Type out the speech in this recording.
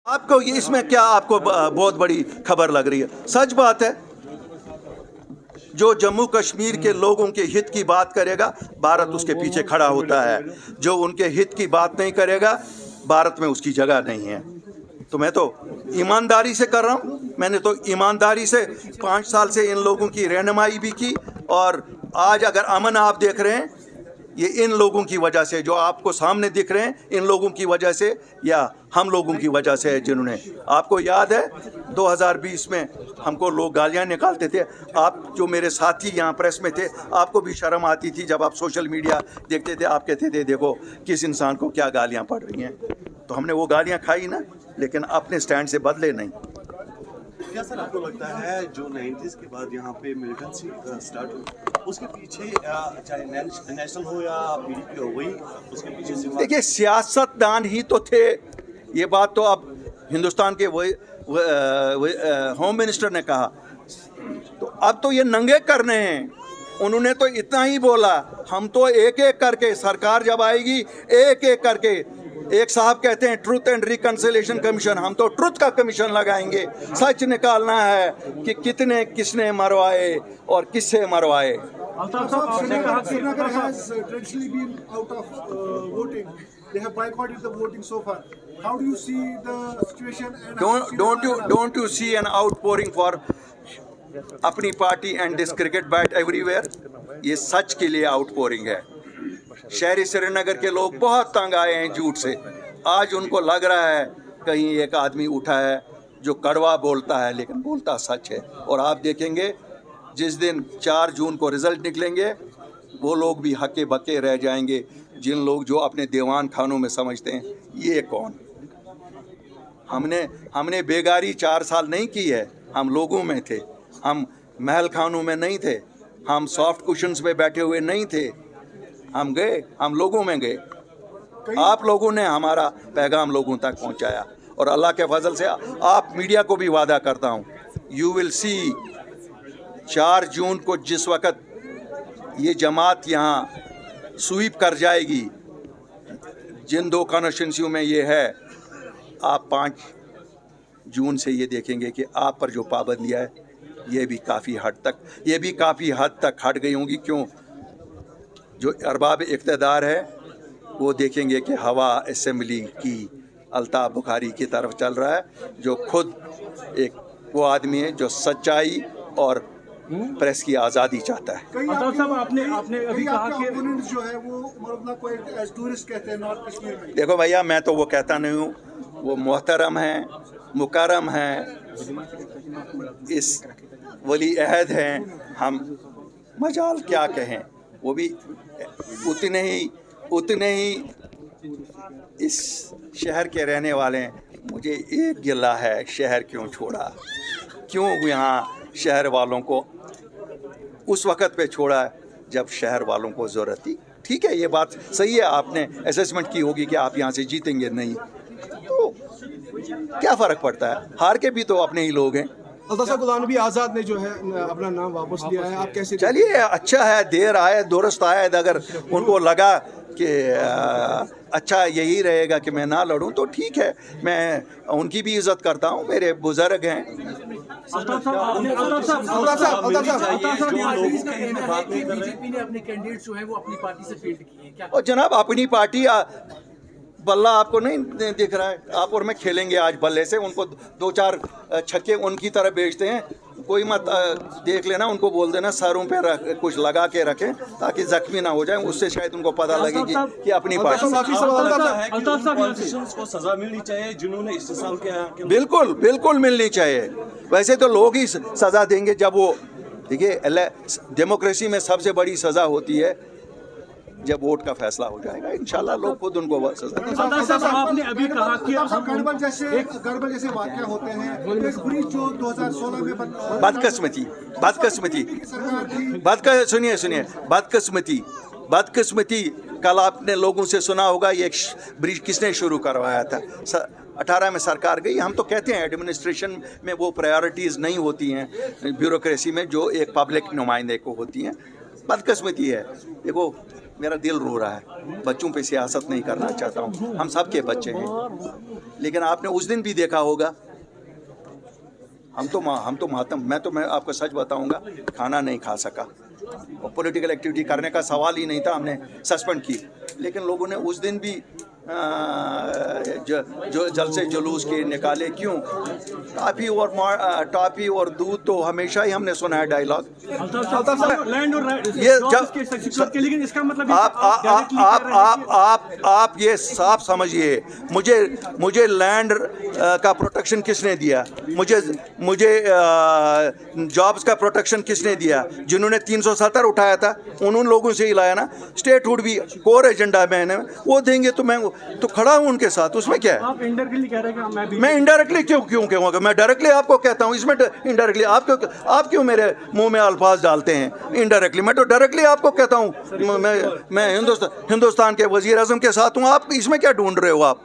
आपको इसमें क्या आपको बहुत बड़ी खबर लग रही है? सच बात है, जो जम्मू कश्मीर के लोगों के हित की बात करेगा भारत उसके पीछे खड़ा होता है, जो उनके हित की बात नहीं करेगा भारत में उसकी जगह नहीं है। तो मैं तो ईमानदारी से कर रहा हूँ, मैंने तो ईमानदारी से 5 साल से इन लोगों की रहनुमाई भी की, और आज अगर अमन आप देख रहे हैं ये इन लोगों की वजह से, जो आपको सामने दिख रहे हैं इन लोगों की वजह से या हम लोगों की वजह से है, जिन्होंने, आपको याद है 2020 में हमको लोग गालियां निकालते थे। आप जो मेरे साथी यहाँ प्रेस में थे, आपको भी शर्म आती थी जब आप सोशल मीडिया देखते थे, आप कहते थे देखो किस इंसान को क्या गालियाँ पड़ रही हैं। तो हमने वो गालियाँ खाई ना, लेकिन अपने स्टैंड से बदले नहीं। क्या सर आपको लगता है जो 90s के बाद यहाँ पे मिलिटेंसी स्टार्ट हुई उसके पीछे चाहे नेशनल हो या पीडीपी हो गई, उसके पीछे से देखिए सियासतदान ही तो थे, ये बात तो अब हिंदुस्तान के होम मिनिस्टर ने कहा, तो अब तो ये नंगे करने हैं। उन्होंने तो इतना ही बोला, हम तो एक एक करके, सरकार जब आएगी एक एक करके, एक साहब कहते हैं ट्रुथ एंड रिकंसिलिएशन कमीशन, हम तो ट्रुथ का कमीशन लगाएंगे, सच निकालना है कि कितने किसने मरवाए और किससे मरवाए। Don't you see an outpouring for अपनी party and this cricket bat everywhere? ये सच के लिए आउटपोरिंग है। शहरी श्रीनगर के लोग बहुत तंग आए हैं झूठ से। आज उनको लग रहा है कहीं एक आदमी उठा है जो कड़वा बोलता है लेकिन बोलता सच है। और आप देखेंगे जिस दिन 4 जून को रिजल्ट निकलेंगे वो लोग भी हक्के बक्के रह जाएंगे, जिन लोग जो अपने दीवान खानों में समझते हैं ये कौन। हमने बेगारी 4 साल नहीं की है, हम लोगों में थे, हम महल खानों में नहीं थे, हम सॉफ्ट कुशन्स पे बैठे हुए नहीं थे, हम गए, हम लोगों में गए। आप लोगों ने हमारा पैगाम लोगों तक पहुंचाया, और अल्लाह के फजल से आप मीडिया को भी वादा करता हूं, यू विल सी 4 जून को जिस वक़्त ये जमात यहाँ स्वीप कर जाएगी, जिन 2 कॉन्स्टिट्यूंसियों में ये है, आप 5 जून से ये देखेंगे कि आप पर जो पाबंदियाँ है ये भी काफ़ी हद तक हट गई होंगी। क्यों? जो अरबाब इक़्तिदार है वो देखेंगे कि हवा असेंबली की अल्ताफ़ बुखारी की तरफ चल रहा है, जो खुद एक वो आदमी है जो सच्चाई और प्रेस की आज़ादी चाहता है। साहब आपने अभी कहा कि जो है वो कोई टूरिस्ट कहते हैं नॉर्थ कश्मीर में। देखो भैया, मैं तो वो कहता नहीं हूँ, वो मोहतरम हैं, मुकर्रम हैं, इस वली अहद हैं, हम मजाल क्या कहें, वो भी उतने ही इस शहर के रहने वाले हैं। मुझे एक गिला है, शहर क्यों छोड़ा, क्यों यहाँ शहर वालों को उस वक़्त पे छोड़ा जब शहर वालों को ज़रूरत थी। ठीक है, ये बात सही है, आपने असेसमेंट की होगी कि आप यहाँ से जीतेंगे नहीं, तो क्या फ़र्क पड़ता है, हार के भी तो अपने ही लोग हैं। अल्ताफ़ साहब गुलाम नबी आज़ाद ने जो है अपना नाम वापस लिया है, आप कैसे? चलिए, अच्छा है, देर आए दुरुस्त आए। अगर उनको लगा कि अच्छा यही रहेगा कि मैं ना लड़ूं तो ठीक है, मैं उनकी भी इज़्ज़त करता हूं, मेरे बुज़ुर्ग हैं। बीजेपी ने अपने कैंडिडेट जो है वो अपनी पार्टी से फील्ड किए हैं, क्या? और जनाब अपनी पार्टी, बल्ला आपको नहीं दिख रहा है? आप और मैं खेलेंगे आज बल्ले से, उनको 2-4 छक्के उनकी तरह बेचते हैं, कोई मत देख लेना, उनको बोल देना सरों पे कुछ लगा के रखें ताकि जख्मी ना हो जाए, उससे शायद उनको पता लगेगी कि अपनी पार्टी को सजा मिलनी चाहिए जिन्होंने इस्तेमाल किया। बिल्कुल मिलनी चाहिए। वैसे तो लोग ही सज़ा देंगे जब वो, देखिए डेमोक्रेसी में सबसे बड़ी सज़ा होती है जब वोट का फैसला हो जाएगा, इंशाल्लाह लोग खुद उनको सजा। आपने अभी कहा कि गड़बड़ जैसे वाक़या होते हैं, एक ब्रिज जो 2016 में बदकिस्मती कल आपने लोगों से सुना होगा ये ब्रिज किसने शुरू करवाया था। 18 में सरकार गई। हम तो कहते हैं एडमिनिस्ट्रेशन में वो प्रायोरिटीज़ नहीं होती हैं ब्यूरोक्रेसी में जो एक पब्लिक नुमाइंदे को होती हैं। बदकिस्मती है। देखो मेरा दिल रो रहा है। बच्चों पे सियासत नहीं करना चाहता हूँ, हम सब के बच्चे हैं। लेकिन आपने उस दिन भी देखा होगा, मैं आपको सच बताऊंगा, खाना नहीं खा सका और पॉलिटिकल एक्टिविटी करने का सवाल ही नहीं था, हमने सस्पेंड की। लेकिन लोगों ने उस दिन भी जो जलसे जुलूस के निकाले। क्यों? टॉफी और दूध तो हमेशा ही हमने सुना है डायलॉग। लैंड और ये जब लेकिन इसका मतलब आप ये साफ समझिए, मुझे लैंड का प्रोटेक्शन किसने दिया? मुझे जॉब्स का प्रोटेक्शन किसने दिया? जिन्होंने 370 उठाया था उन लोगों से ही लाया ना। स्टेटहुड भी कोर एजेंडा में है, वो देंगे तो मैं तो खड़ा हूं उनके साथ, उसमें क्या है? आप इनडायरेक्टली कह रहे हैं कि मैं इनडायरेक्टली क्यों कहूँगा? मैं डायरेक्टली आपको कहता हूँ, इसमें इनडायरेक्टली आप क्यों मेरे मुंह में अल्फाज डालते हैं इनडायरेक्टली? मैं तो डायरेक्टली आपको कहता हूँ, मैं हिंदुस्तान के वजीर आजम के साथ हूँ। आप इसमें क्या ढूंढ रहे हो आप?